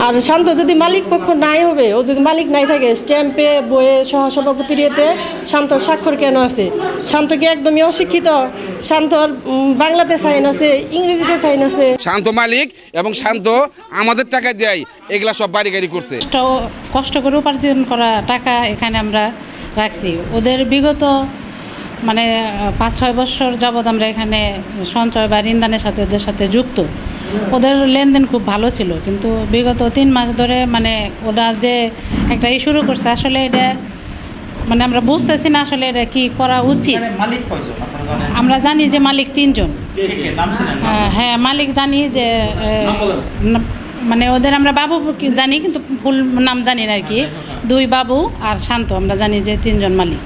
আর শান্ত যদি মালিক পক্ষ নাই হবে, ও যদি মালিক নাই থাকে, স্ট্যাম্পে বইয়ে সহসভাপতির ইয়েতে শান্তর স্বাক্ষর কেন আছে? শান্ত কি একদমই অশিক্ষিত? শান্তর বাংলাতে সাইন আছে, ইংরেজিতে সাইন আছে। শান্ত মালিক এবং শান্ত আমাদের টাকা দেয়, এগুলা সব বাড়ি গাড়ি করছে। কষ্ট করে উপার্জন করা টাকা এখানে আমরা রাখছি। ওদের বিগত ৫-৬ বছর যাবৎ আমরা এখানে সঞ্চয় বা ঋণদানের সাথে ওদের সাথে যুক্ত। ওদের লেনদেন খুব ভালো ছিল, কিন্তু বিগত ৩ মাস ধরে ওরা যে একটা শুরু করছে, আসলে এটা আমরা বুঝতেছি না আসলে এটা কি করা উচিত। আমরা জানি যে মালিক ৩ জন। হ্যাঁ, মালিক জানি যে ওদের আমরা বাবু জানি, কিন্তু ফুল নাম জানি না আর কি। 2 বাবু আর শান্ত, আমরা জানি যে 3 জন মালিক।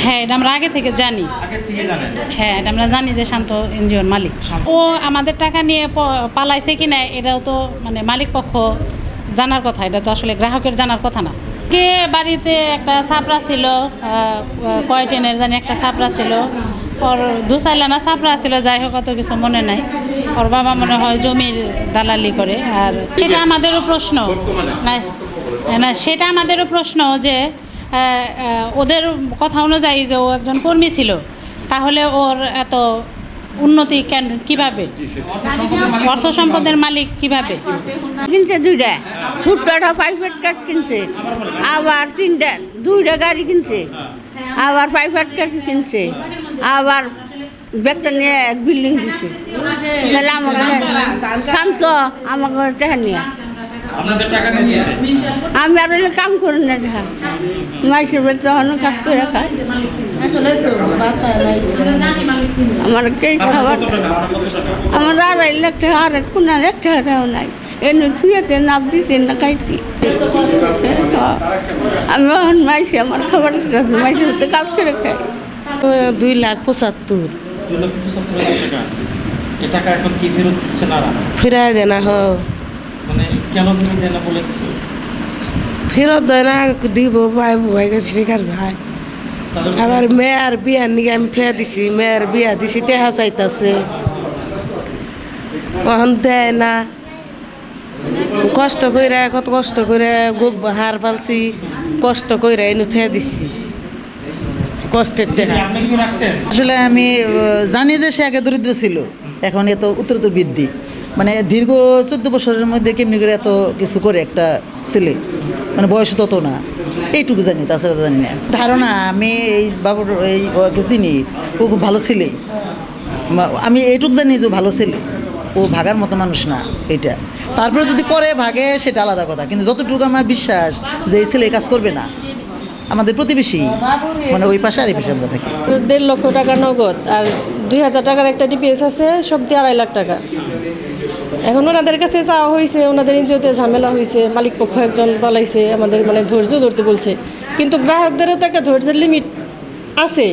হ্যাঁ, এটা আমরা আগে থেকে জানি। হ্যাঁ, এটা আমরা জানি যে শান্ত এনজিওর মালিক। ও আমাদের টাকা নিয়ে পালাইছে কিনা এটাও তো মালিক পক্ষ জানার কথা, এটা তো আসলে গ্রাহকের জানার কথা না। কে বাড়িতে একটা ছাপড়া ছিল, কয়টেনের জানি একটা ছাপড়া ছিল, ওর 2 লানা ছাপড়া ছিল, যাই হোক অত কিছু মনে নাই। ওর বাবা মনে হয় জমির দালালি করে। আর সেটা আমাদেরও প্রশ্ন না, সেটা আমাদেরও প্রশ্ন যে ওদের কথা অনুযায়ী যে ও একজন কর্মী ছিল, তাহলে ওর এত উন্নতি কিভাবে? অর্থ সম্পদের মালিক কিভাবে? কিনছে 2টা, ছোট্ট একটা প্রাইভেট কার কিনছে, আবার 2টা গাড়ি কিনছে, আবার প্রাইভেট কার কিনছে, আবার ব্যাগটা নিয়ে এক বিল্ডিং দিচ্ছে। তাহলে আমাকে শান্ত আমাকে টাকা নিয়ে আমি আর কাম করি না, দেখা মাইসের বাড়িতে তখন কাজ করে খাই। আমার খাবার আমার 2.5 লাখ টাকা, আর কোন 1 টাকাও নাই। এনে থুয়েতে নাপ দিতে না খাইতি। আমি এখন মাইসে আমার খাবার দিতেছি, মাইসের বাড়িতে কাজ করে খাই। 2,75,000 ফিরাই দেয় না। ফেরত দেয় না, দিব ভাই ভাই গেছে শিকার যায়। আবার মেয়ের বিয়ার নিয়ে আমি ঠেয়া দিছি, মেয়ের বিয়া দিছি, টেহা চাইতেছে, কখন দেয় না। কষ্ট করে, কত কষ্ট করে হার পালছি, কষ্ট করে এনে ঠেয়া দিচ্ছি, কষ্টের টেহা। আসলে আমি জানি যে সে আগে দরিদ্র ছিল, এখন এত উত্তরোত্তর বৃদ্ধি। দীর্ঘ 14 বছরের মধ্যে কেমনি করে এত কিছু করে একটা ছেলে, বয়স তত না, এইটুকু জানি, তাছাড়া জানি না। ধারণা আমি এই বাবুর এই ওকে চিনি, ও খুব ভালো ছেলে। আমি এইটুকু জানি যে ভালো ছেলে, ও ভাগার মতো মানুষ না এটা। তারপরে যদি পরে ভাগে সেটা আলাদা কথা, কিন্তু যতটুকু আমার বিশ্বাস যে এই ছেলে কাজ করবে না। আমাদের প্রতিবেশী ওই পাশে আর এই পাশে আমরা থাকি। 1.5 লক্ষ টাকা নগদ আর 2,000 টাকার একটা ডিপিএস আছে, সব দিয়ে 2.5 লাখ টাকা। এখন ওনাদের কাছে চাওয়া হয়েছে, ওনাদের এনজিওতে ঝামেলা হয়েছে, মালিক পক্ষ একজন বলাইছে, আমাদের ধৈর্য ধরতে বলছে। কিন্তু গ্রাহকদেরও তো একটা ধৈর্যের লিমিট আছে,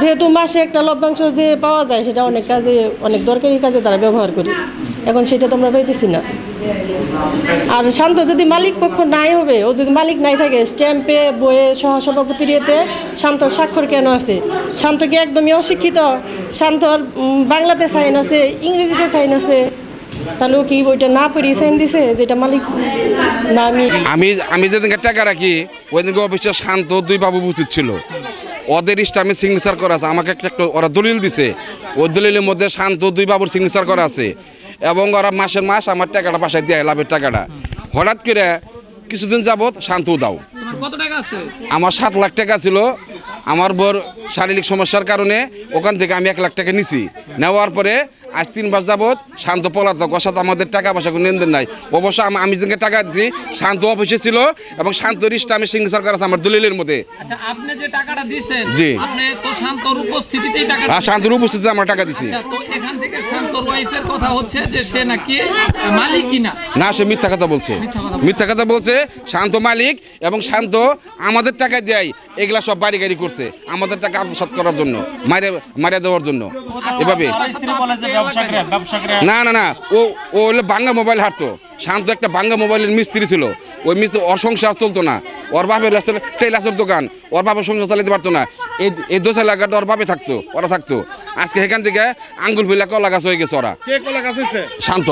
যেহেতু মাসে একটা লভ্যাংশ যে পাওয়া যায়, সেটা অনেক কাজে, অনেক দরকারি কাজে তারা ব্যবহার করি। এখন সেটা তো আমরা পাইতেছি না। আর শান্ত যদি মালিক পক্ষ নাই হবে, ও যদি মালিক নাই থাকে, স্ট্যাম্পে বইয়ে সহসভাপতির ইয়েতে শান্তর স্বাক্ষর কেন আছে? শান্ত কি একদমই অশিক্ষিত? শান্তর বাংলাতে সাইন আছে, ইংরেজিতে সাইন আছে, তাহলে ও কি বইটা না পড়ি সাইন দিছে যেটা মালিক না? আমি যেদিনকে টাকা রাখি ওই দিনকে অফিসে শান্ত 2 বাবু উচিত ছিল, ওদের স্টামে সিগনেচার করা আছে। আমাকে একটা ওরা দলিল দিছে, ওই দলিলের মধ্যে শান্ত 2 বাবুর সিগনেচার করা আছে, এবং ওরা মাসের মাস আমার টাকাটা বাসায় দেয়, লাভের টাকাটা। হঠাৎ করে কিছুদিন যাবৎ শান্ত দাও, আমার 7 লাখ টাকা ছিল। আমার বোর শারীরিক সমস্যার কারণে ওখান থেকে আমি 1 লাখ টাকা নিছি। নেওয়ার পরে আজ 3 মাস যাবৎ শান্ত পলাতক, ওর সাথে আমাদের টাকা পয়সা কোনো লেনদেন নাই। অবশ্য আমি যেদিনকে টাকা দিচ্ছি শান্ত অফিসে ছিল, এবং শান্তর আমি সিগনেচার করা আছে আমার দলিলের মধ্যে। আচ্ছা, আপনি যে টাকাটা দিয়েছেন, জি, আপনি তো শান্তর উপস্থিতিতেই টাকা, হ্যাঁ, শান্তর উপস্থিতিতে আমরা টাকা দিছি। তো এখান থেকে শান্তর ওয়াইফের কথা হচ্ছে যে সে নাকি মালিক কিনা? না, সে মিথ্যা কথা বলছে, মিথ্যা কথা বলছে। শান্ত মালিক এবং শান্ত আমাদের টাকা দেয়, এগুলা সব বাড়ি গাড়ি করছে আমাদের টাকা আত্মসাৎ করার জন্য, মারিয়া দেওয়ার জন্য এভাবে। না না না, ও হলো বাঙ্গা মোবাইল হারতো। শান্ত একটা বাঙ্গা মোবাইলের মিস্ত্রি ছিল, ওই মিস্ত্রি ওর সংসার চলতো না। ওর বাপের টেলার্সের দোকান, ওর বাপের সংসার চালাতে পারতো না। এই 2 এলাকাটা ওর ভাবে থাকতো, ওরা থাকতো। আজকে এখান থেকে আঙ্গুল ফুলা কলা গাছ হয়ে গেছে ওরা। শান্ত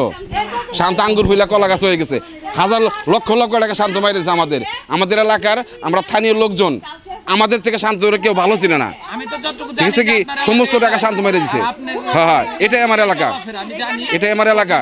আঙ্গুর ফুলা কলা গাছ হয়ে গেছে। হাজার লক্ষ লক্ষ টাকা শান্ত মাইরেছে আমাদের এলাকার। আমরা স্থানীয় লোকজন, আমাদের থেকে শান্ত কেউ ভালো ছিল না, ঠিক আছে কি? সমস্ত টাকা শান্ত মেরে দিছে। হ্যাঁ, এটাই আমার এলাকা, এটাই আমার এলাকা।